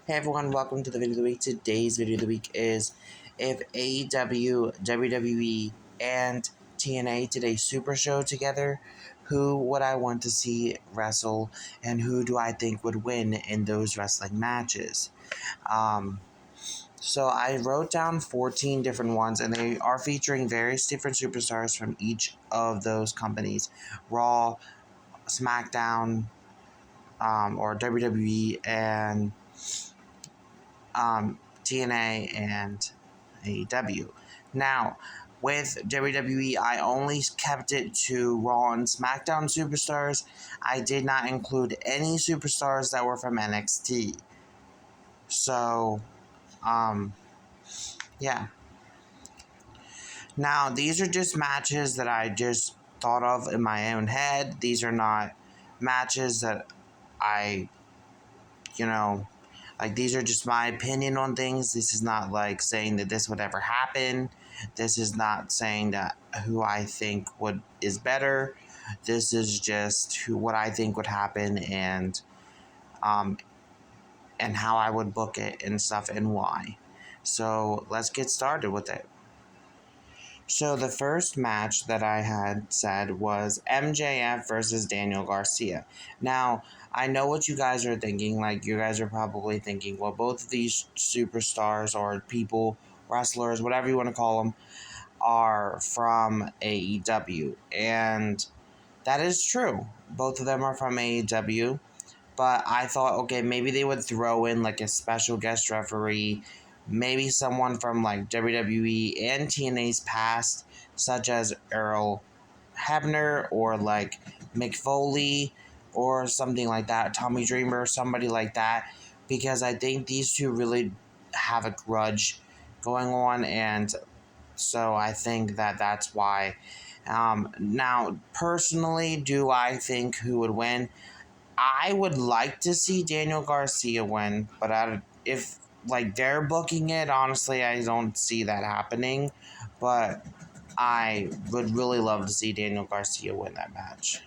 Hey everyone, welcome to the video of the week. Today's video of the week is if AEW, WWE, and TNA did a super show together, who would I want to see wrestle and who do I think would win in those wrestling matches? So I wrote down 14 different ones and they are featuring various different superstars from each of those companies. Raw, SmackDown, or WWE, and TNA and AEW. Now, with WWE, I only kept it to Raw and SmackDown superstars. I did not include any superstars that were from NXT. So, yeah. Now, these are just matches that I just thought of in my own head. These are not matches that I, like, these are just my opinion on things. This is not like saying that this would ever happen. This is not saying that who I think is better. This is just what I think would happen and how I would book it and stuff and why. So let's get started with it. So the first match that I had said was MJF versus Daniel Garcia. Now, I know what you guys are thinking. Like, you guys are probably thinking, well, both of these superstars or people, wrestlers, whatever you want to call them, are from AEW. And that is true. Both of them are from AEW. But I thought, okay, maybe they would throw in like a special guest referee, maybe someone from like WWE and TNA's past, such as Earl Hebner or like Mick Foley or something like that, Tommy Dreamer, somebody like that, because I think these two really have a grudge going on, and so I think that that's why. Now, personally, do I think who would win? I would like to see Daniel Garcia win, but if like they're booking it, honestly, I don't see that happening. But I would really love to see Daniel Garcia win that match.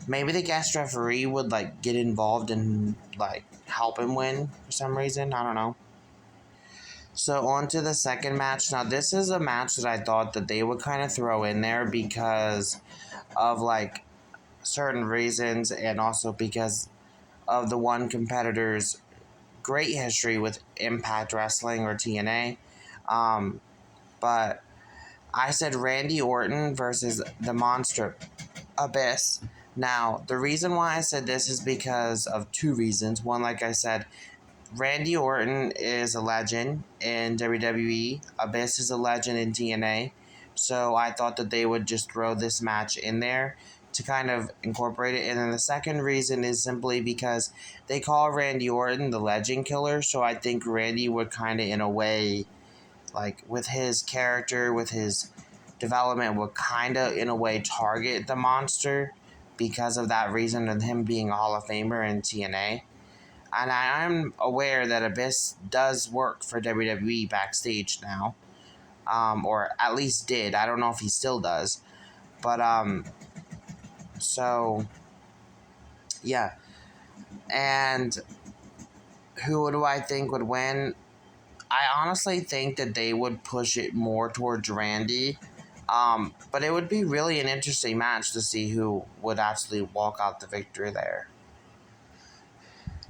Maybe the guest referee would like get involved and like help him win for some reason. I don't know. So on to the second match. Now this is a match that I thought that they would kind of throw in there because of like certain reasons and also because of the one competitor's great history with Impact Wrestling or TNA. But I said Randy Orton versus the Monster Abyss. Now, the reason why I said this is because of two reasons. One, like I said, Randy Orton is a legend in WWE. Abyss is a legend in TNA. So I thought that they would just throw this match in there to kind of incorporate it. And then the second reason is simply because they call Randy Orton the Legend Killer. So I think Randy would kind of, in a way, like with his character, with his development, would kind of, in a way, target the monster because of that reason of him being a Hall of Famer in TNA. And I am aware that Abyss does work for WWE backstage now. Or at least did. I don't know if he still does. But, so, yeah. And who do I think would win? I honestly think that they would push it more towards Randy. But it would be really an interesting match to see who would actually walk out the victory there.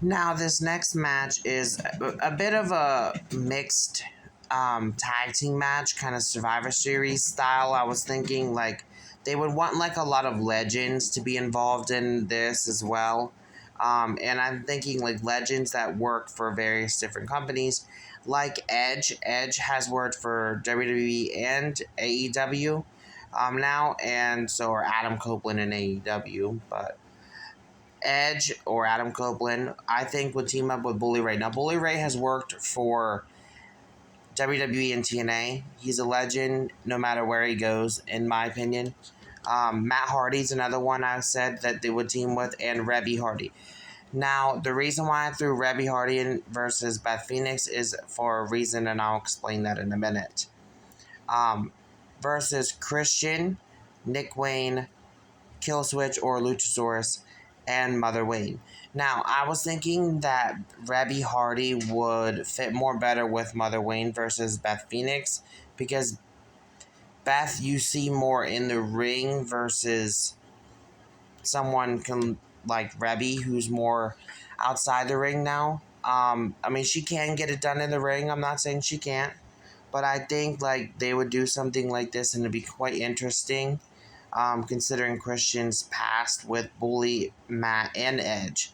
Now, this next match is a bit of a mixed tag team match, kind of Survivor Series style. I was thinking like they would want like a lot of legends to be involved in this as well. And I'm thinking like legends that work for various different companies, like Edge. Edge has worked for WWE and AEW now, and so are Adam Copeland in AEW. But Edge or Adam Copeland, I think, would team up with Bully Ray. Now, Bully Ray has worked for WWE and TNA. He's a legend no matter where he goes, in my opinion. Matt Hardy's another one I said that they would team with, and Rebby Hardy. Now, the reason why I threw Rebby Hardy in versus Beth Phoenix is for a reason, and I'll explain that in a minute. Versus Christian, Nick Wayne, Killswitch, or Luchasaurus. and Mother Wayne. Now, I was thinking that Rebby Hardy would fit more better with Mother Wayne versus Beth Phoenix, because Beth you see more in the ring versus someone like Rebby, who's more outside the ring now. I mean, she can get it done in the ring. I'm not saying she can't, but I think like they would do something like this and it'd be quite interesting, considering Christian's past with Bully, Matt, and Edge,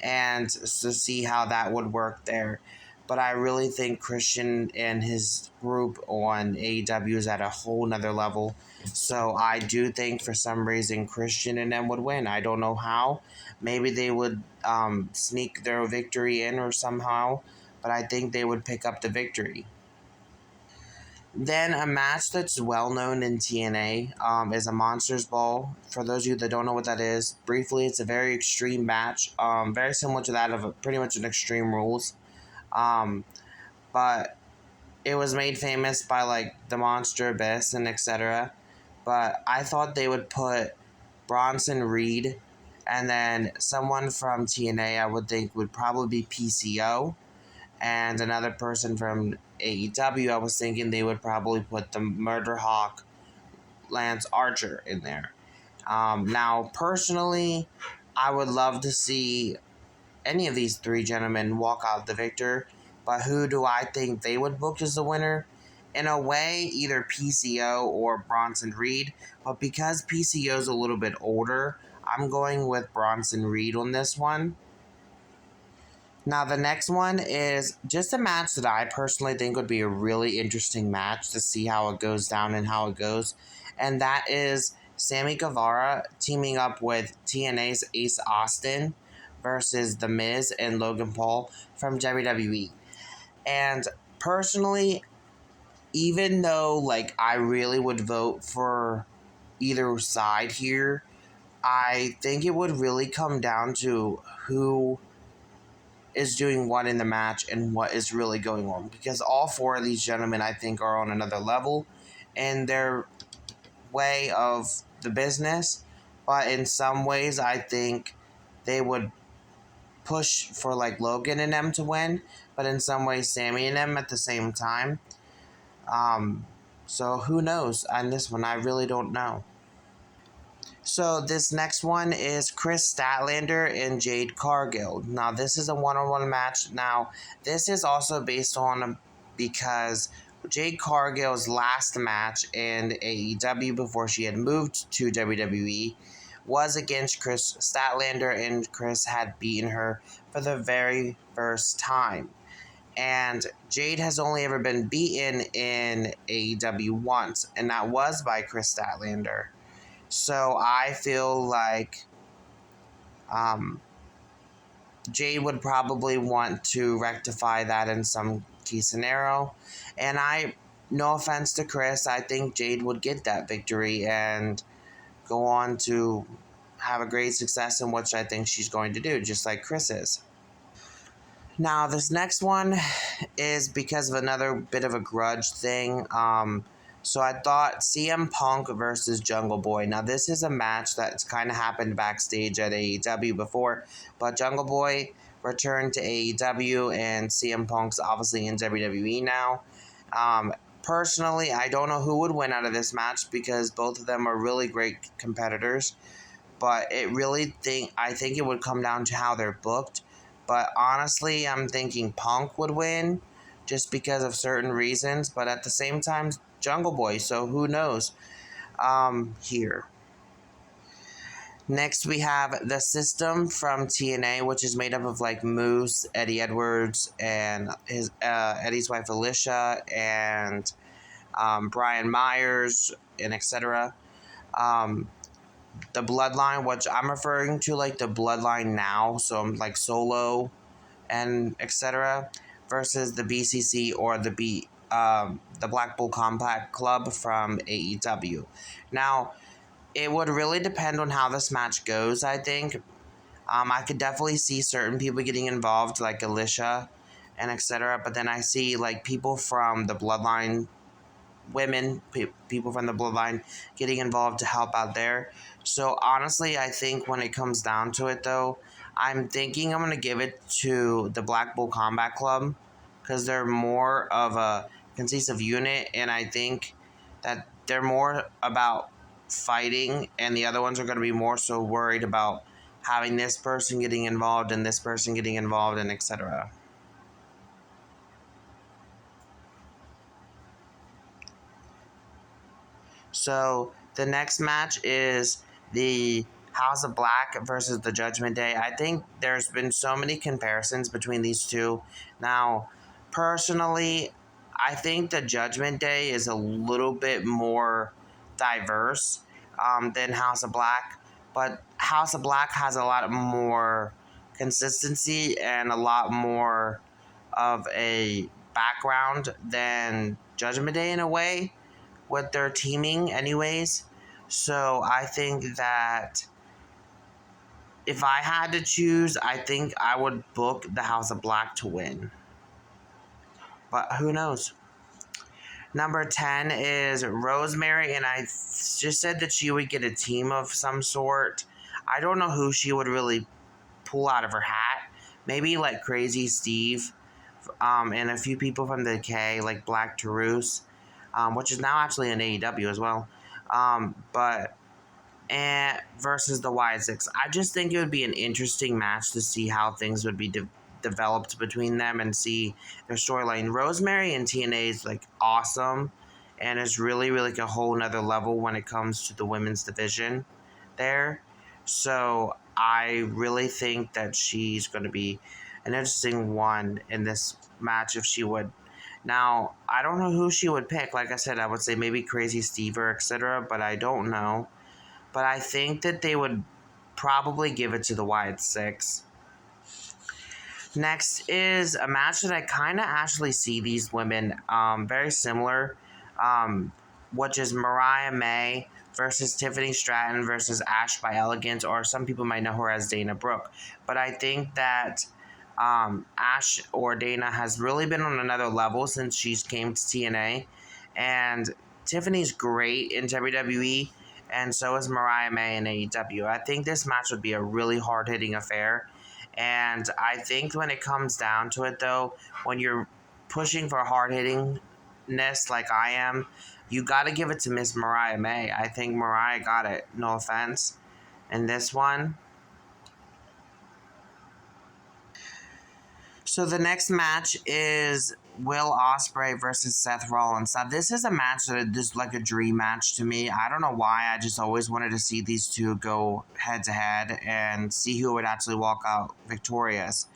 and to see how that would work there. But I really think Christian and his group on AEW is at a whole nother level. So I do think for some reason Christian and them would win. I don't know how. Maybe they would sneak their victory in or somehow, but I think they would pick up the victory. Then a match that's well known in TNA is a Monsters Ball. For those of you that don't know what that is, briefly, it's a very extreme match, very similar to that of pretty much an Extreme Rules. Um, but it was made famous by like the Monster Abyss and etc. But I thought they would put Bronson Reed and then someone from TNA I would think would probably be PCO, and another person from AEW I was thinking they would probably put the Murder Hawk Lance Archer in there. Now, personally, I would love to see any of these three gentlemen walk out the victor, but who do I think they would book as the winner? In a way, either PCO or Bronson Reed, but because PCO is a little bit older, I'm going with Bronson Reed on this one. Now, the next one is just a match that I personally think would be a really interesting match to see how it goes down and how it goes. And that is Sammy Guevara teaming up with TNA's Ace Austin versus The Miz and Logan Paul from WWE. And personally, even though like I really would vote for either side here, I think it would really come down to who is doing what in the match and what is really going on, because all four of these gentlemen I think are on another level in their way of the business, but in some ways I think they would push for like Logan and them to win, but in some ways Sammy and them at the same time. um so who knows on this one? I really don't know. So this next one is Chris Statlander and Jade Cargill. Now this is a one-on-one match. Now this is also based on because Jade Cargill's last match in AEW before she had moved to WWE was against Chris Statlander, and Chris had beaten her for the very first time. And Jade has only ever been beaten in AEW once, and that was by Chris Statlander. So I feel like um, Jade would probably want to rectify that in some key scenario. And no offense to Chris, I think Jade would get that victory and go on to have a great success in what I think she's going to do, just like Chris is. Now, this next one is because of another bit of a grudge thing. So I thought CM Punk versus Jungle Boy. Now, this is a match that's kind of happened backstage at AEW before, but Jungle Boy returned to AEW, and CM Punk's obviously in WWE now. Personally, I don't know who would win out of this match because both of them are really great competitors, but I think it would come down to how they're booked. But honestly, I'm thinking Punk would win just because of certain reasons, but at the same time, Jungle Boy, so who knows here. Next, we have The System from TNA, which is made up of like Moose, Eddie Edwards, and his Eddie's wife Alicia, and Brian Myers, and etc. The Bloodline, which I'm referring to like the Bloodline now, so I'm like Solo and etc. versus the BCC or the Black Bull Compact Club from AEW. Now, it would really depend on how this match goes, I think. I could definitely see certain people getting involved, like Alicia and etc. But then I see like people from the Bloodline women, people from the bloodline getting involved to help out there. So honestly, I think when it comes down to it, though, I'm thinking I'm gonna give it to the Black Bull Combat Club because they're more of a cohesive unit, and I think that they're more about fighting, and the other ones are going to be more so worried about having this person getting involved and this person getting involved and etc. So the next match is the House of Black versus the Judgment Day. I think there's been so many comparisons between these two. Now, personally, I think the Judgment Day is a little bit more diverse than House of Black, but House of Black has a lot more consistency and a lot more of a background than Judgment Day in a way with their teaming anyways. So I think that if I had to choose, I think I would book the House of Black to win. But who knows? Number 10 is Rosemary, and I just said that she would get a team of some sort. I don't know who she would really pull out of her hat. Maybe like Crazy Steve, and a few people from the K, like Black Taurus, which is now actually in AEW as well. But and versus the Y6, I just think it would be an interesting match to see how things would be developed between them and see their storyline. Rosemary and TNA is like awesome, and it's really like a whole nother level when it comes to the women's division there. So I really think that she's going to be an interesting one in this match if she would. Now, I don't know who she would pick. Like I said, I would say maybe Crazy Steve or etc., but I don't know. But I think that they would probably give it to the Wyatt Six. Next is a match that I kind of actually see these women very similar, which is Mariah May versus Tiffany Stratton versus Ash by Elegance, or some people might know her as Dana Brooke. But I think that Ash or Dana has really been on another level since she's came to TNA, and Tiffany's great in WWE, and so is Mariah May in AEW. I think this match would be a really hard-hitting affair, and I think when it comes down to it, though, when you're pushing for hard-hittingness like I am, you got to give it to Miss Mariah May. I think Mariah got it, no offense, in this one. So the next match is Will Ospreay versus Seth Rollins. Now this is a match that is like a dream match to me. I don't know why. I just always wanted to see these two go head to head and see who would actually walk out victorious.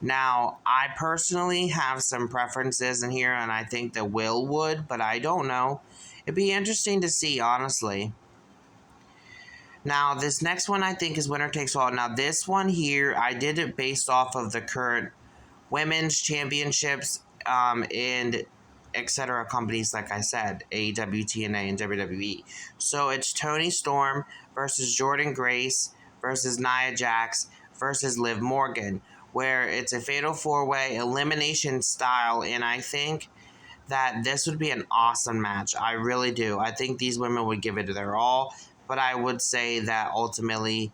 Now, I personally have some preferences in here, and I think that Will would, but I don't know. It'd be interesting to see, honestly. Now, this next one I think is winner takes all. Now, this one here, I did it based off of the current women's championships and etc. companies, like I said, AEW, TNA, and WWE. So it's Toni Storm versus Jordynne Grace versus Nia Jax versus Liv Morgan, where it's a fatal four-way elimination style, and I think that this would be an awesome match. I really do. I think these women would give it their all, but I would say that ultimately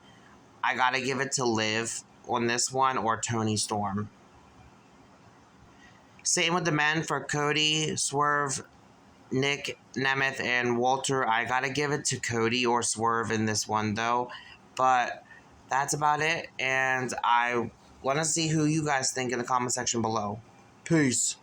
I gotta give it to Liv on this one or Toni Storm. Same with the men for Cody, Swerve, Nick Nemeth, and Walter. I gotta give it to Cody or Swerve in this one, though. But that's about it, and I want to see who you guys think in the comment section below. Peace.